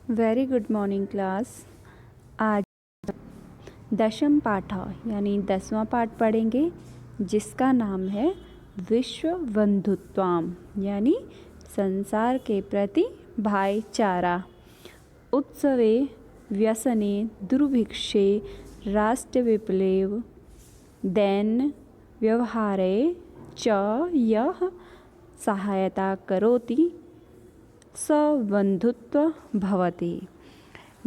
Very good morning class. आज दशम पाठ यानी 10वां पाठ पढ़ेंगे जिसका नाम है विश्व बंधुत्वम यानी संसार के प्रति भाईचारा। उत्सवे व्यसने दुर्भिक्षे राष्ट्रविप्लव दैन व्यवहारे च यः सहायता करोति स बंधुत्व भवति।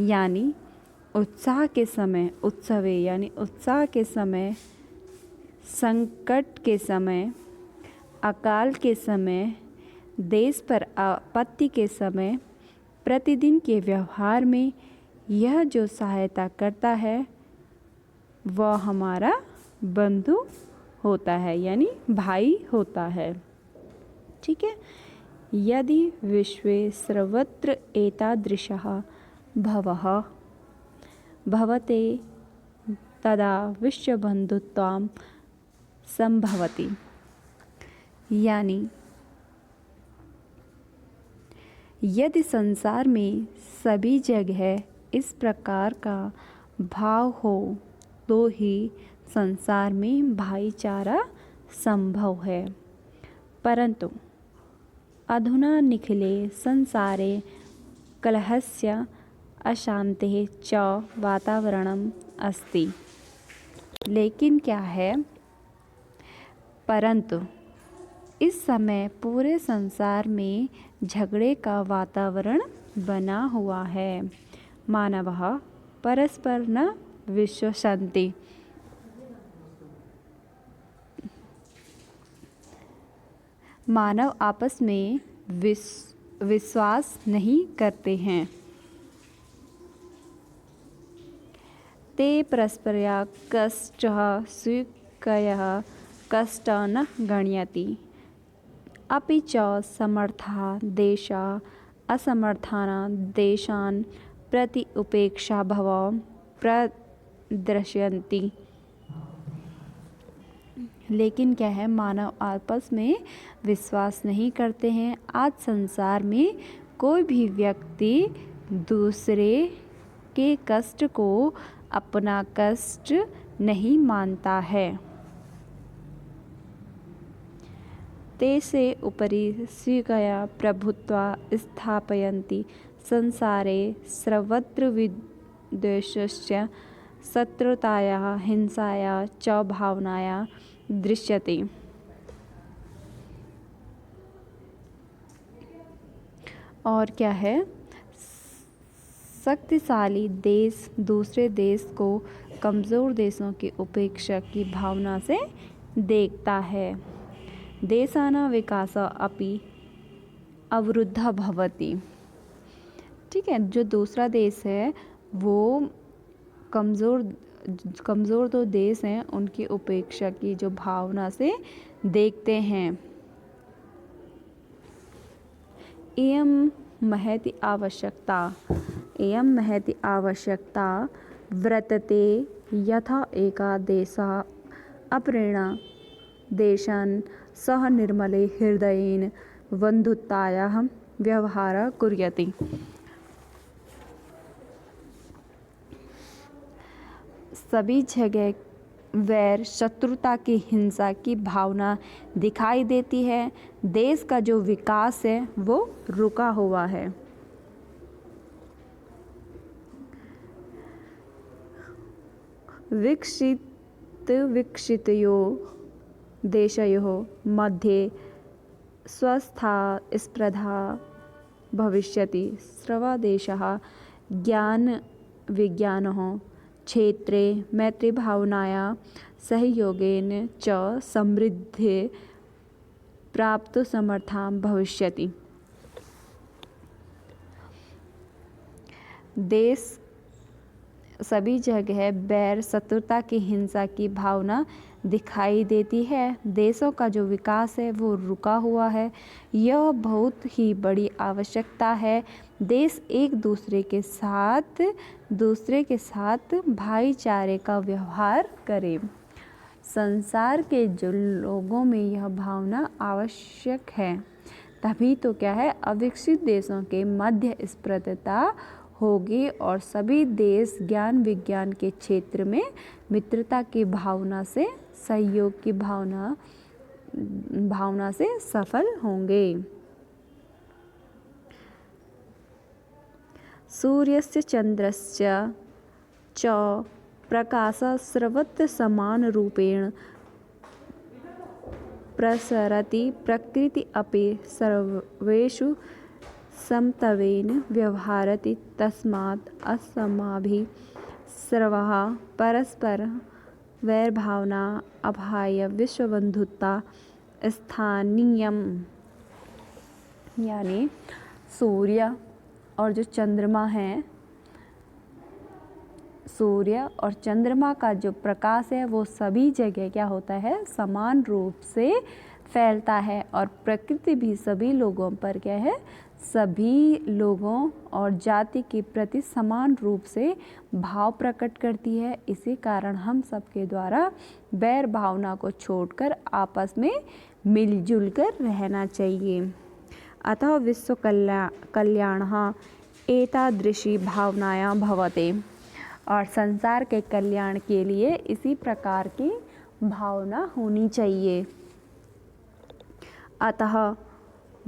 यानी उत्साह के समय, उत्सवे यानी उत्साह के समय, संकट के समय, अकाल के समय, देश पर आपत्ति के समय, प्रतिदिन के व्यवहार में यह जो सहायता करता है वह हमारा बंधु होता है यानी भाई होता है। ठीक है। यदि विश्वे सर्वत्र एतादृशः भवः भवते तदा विश्वबंधुत्वं संभवति। यानी यदि संसार में सभी जगह इस प्रकार का भाव हो तो ही संसार में भाईचारा संभव है। परंतु अधुना निखिले संसारे कलहस्य अशांतेः च वातावरणम् अस्ति। लेकिन क्या है, परंतु इस समय पूरे संसार में झगड़े का वातावरण बना हुआ है। मानवः परस्पर न विश्वसन्ति। मानव आपस में विश्वास नहीं करते हैं। ते परस्परया कष्टः स्वीक्रियः कष्टः न गण्यति। अपि च समर्थाः देशाः असमर्थान् देशान् प्रति उपेक्षाभावं प्रदर्शयन्ति। लेकिन क्या है, मानव आपस में विश्वास नहीं करते हैं। आज संसार में कोई भी व्यक्ति दूसरे के कष्ट को अपना कष्ट नहीं मानता है। तेसे उपरि स्वीकृत्य प्रभुत्वं स्थापयन्ति। संसारे सर्वत्र विद्वेषस्य शत्रुतायाः हिंसायाः च भावनायाः दृश्यते। और क्या है, शक्तिशाली देश दूसरे देश को कमज़ोर देशों की उपेक्षा की भावना से देखता है। देशानां विकासः अपि अवरुद्धः भवति। ठीक है, जो दूसरा देश है वो कमज़ोर दो देश हैं उनकी उपेक्षा की जो भावना से देखते हैं। इयं महती आवश्यकता वर्तते यथा एका देशः अपरेण देशान् सह निर्मले हृदयेन बन्धुतायाः व्यवहारः कुर्यात्। सभी जगह वैर शत्रुता की हिंसा की भावना दिखाई देती है। देश का जो विकास है वो रुका हुआ है। विकसितयोः देशयोः मध्ये स्वस्था स्पर्धा भविष्यति। सर्वदेशाः ज्ञानविज्ञानः क्षेत्रे मैत्रीभावनाया सहयोगेन च समृद्धिः प्राप्तुं समर्थाः भविष्यति। देश सभी जगह बैर शत्रुता की हिंसा की भावना दिखाई देती है। देशों का जो विकास है वो रुका हुआ है। यह बहुत ही बड़ी आवश्यकता है। देश एक दूसरे के साथ भाईचारे का व्यवहार करे। संसार के जो लोगों में यह भावना आवश्यक है, तभी तो क्या है, अविकसित देशों के मध्य स्पर्धा होगी और सभी देश ज्ञान विज्ञान के क्षेत्र में मित्रता की भावना से, सहयोग की भावना से सफल होंगे। सूर्यस्य चंद्रस्य च प्रकाशः सर्वत्र समानरूपेण प्रसरति, प्रकृति अपि सर्वेषु समत्वेन व्यवहरति, तस्मात् अस्माभिः सर्वैः परस्परं वैरभावना अभाय विश्वबंधुता स्थानीयम्। यानी सूर्य और जो चंद्रमा है, सूर्य और चंद्रमा का जो प्रकाश है वो सभी जगह क्या होता है, समान रूप से फैलता है और प्रकृति भी सभी लोगों पर क्या है, सभी लोगों और जाति के प्रति समान रूप से भाव प्रकट करती है। इसी कारण हम सबके द्वारा बैर भावना को छोड़कर आपस में मिलजुल कर रहना चाहिए। अतः विश्व कल्याणः एतादृशी भावनायां भवते, और संसार के कल्याण के लिए इसी प्रकार की भावना होनी चाहिए। अतः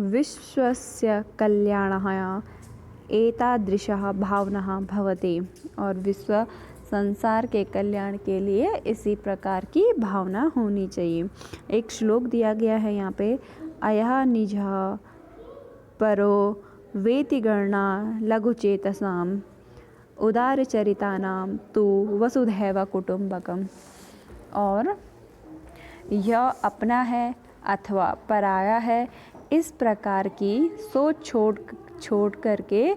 विश्वस्य कल्याणः एतादृशः भावना भवते, और विश्व संसार के कल्याण के लिए इसी प्रकार की भावना होनी चाहिए। एक श्लोक दिया गया है यहाँ पे, अयः निजः परो वेति गणना लघुचेतसाम् उदारचरितानां तु वसुधैव कुटुम्बकम्। और यह अपना है अथवा पराया है, इस प्रकार की सोच छोड़ करके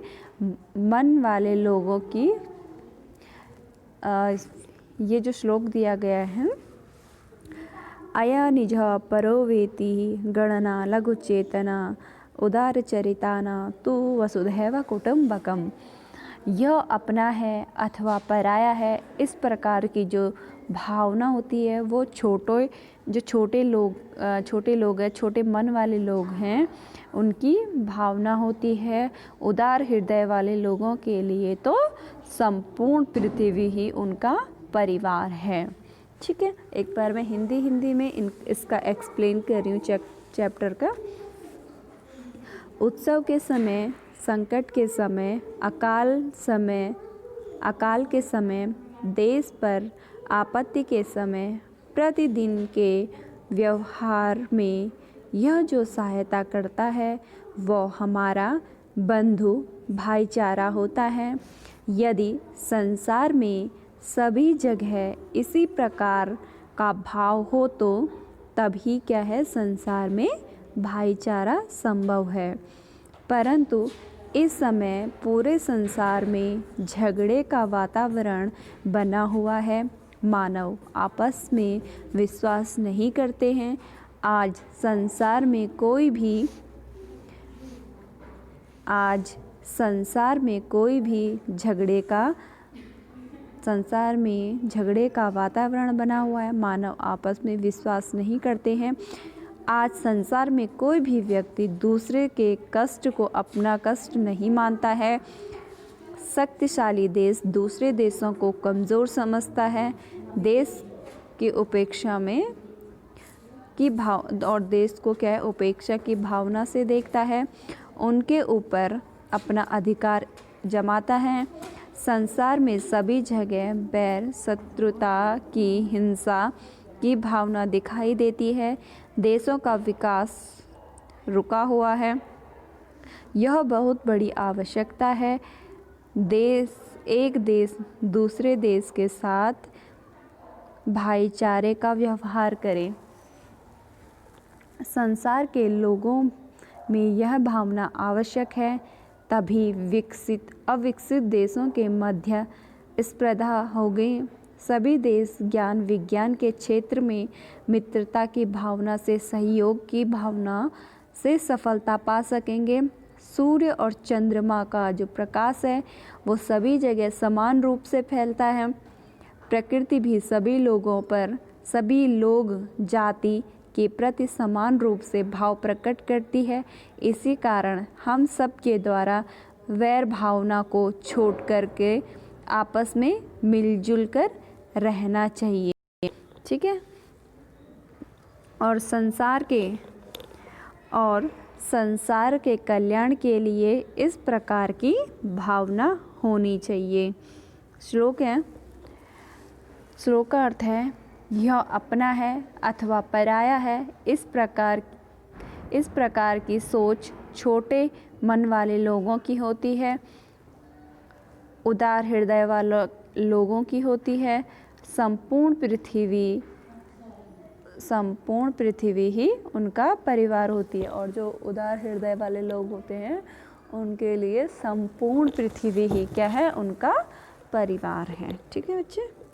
मन वाले लोगों की ये जो श्लोक दिया गया है, अया निजः परो वेति गणना लघुचेतना उदारचरिताना तु वसुधैव कुटुम्बकम्। यह अपना है अथवा पराया है, इस प्रकार की जो भावना होती है वो छोटे लोग हैं, छोटे मन वाले लोग हैं, उनकी भावना होती है। उदार हृदय वाले लोगों के लिए तो संपूर्ण पृथ्वी ही उनका परिवार है। ठीक है, एक बार मैं हिंदी में इसका एक्सप्लेन कर रही हूँ चैप्टर का। उत्सव के समय, संकट के समय, अकाल के समय, देश पर आपत्ति के समय, प्रतिदिन के व्यवहार में यह जो सहायता करता है वो हमारा बंधु भाईचारा होता है। यदि संसार में सभी जगह इसी प्रकार का भाव हो तो तभी क्या है, संसार में भाईचारा संभव है। परंतु इस समय पूरे संसार में झगड़े का वातावरण बना हुआ है। मानव आपस में विश्वास नहीं करते हैं। आज संसार में कोई भी झगड़े का वातावरण बना हुआ है। मानव आपस में विश्वास नहीं करते हैं। आज संसार में कोई भी व्यक्ति दूसरे के कष्ट को अपना कष्ट नहीं मानता है। शक्तिशाली देश दूसरे देशों को कमज़ोर समझता है। देश की उपेक्षा और देश को क्या है, उपेक्षा की भावना से देखता है, उनके ऊपर अपना अधिकार जमाता है। संसार में सभी जगह बैर, शत्रुता की, हिंसा की भावना दिखाई देती है। देशों का विकास रुका हुआ है। यह बहुत बड़ी आवश्यकता है। एक देश दूसरे देश के साथ भाईचारे का व्यवहार करे। संसार के लोगों में यह भावना आवश्यक है, तभी अविकसित देशों के मध्य स्पर्धा होगी। सभी देश ज्ञान विज्ञान के क्षेत्र में मित्रता की भावना से, सहयोग की भावना से सफलता पा सकेंगे। सूर्य और चंद्रमा का जो प्रकाश है वो सभी जगह समान रूप से फैलता है। प्रकृति भी सभी लोग जाति के प्रति समान रूप से भाव प्रकट करती है। इसी कारण हम सब के द्वारा वैर भावना को छोड़ करके आपस में मिलजुल कर रहना चाहिए। ठीक है। और संसार के कल्याण के लिए इस प्रकार की भावना होनी चाहिए। श्लोक है, श्लोक का अर्थ है यह अपना है अथवा पराया है, इस प्रकार की सोच छोटे मन वाले लोगों की होती है, उदार हृदय वाले लोगों की होती है। संपूर्ण पृथ्वी ही उनका परिवार होती है। और जो उदार हृदय वाले लोग होते हैं उनके लिए संपूर्ण पृथ्वी ही क्या है, उनका परिवार है। ठीक है बच्चे।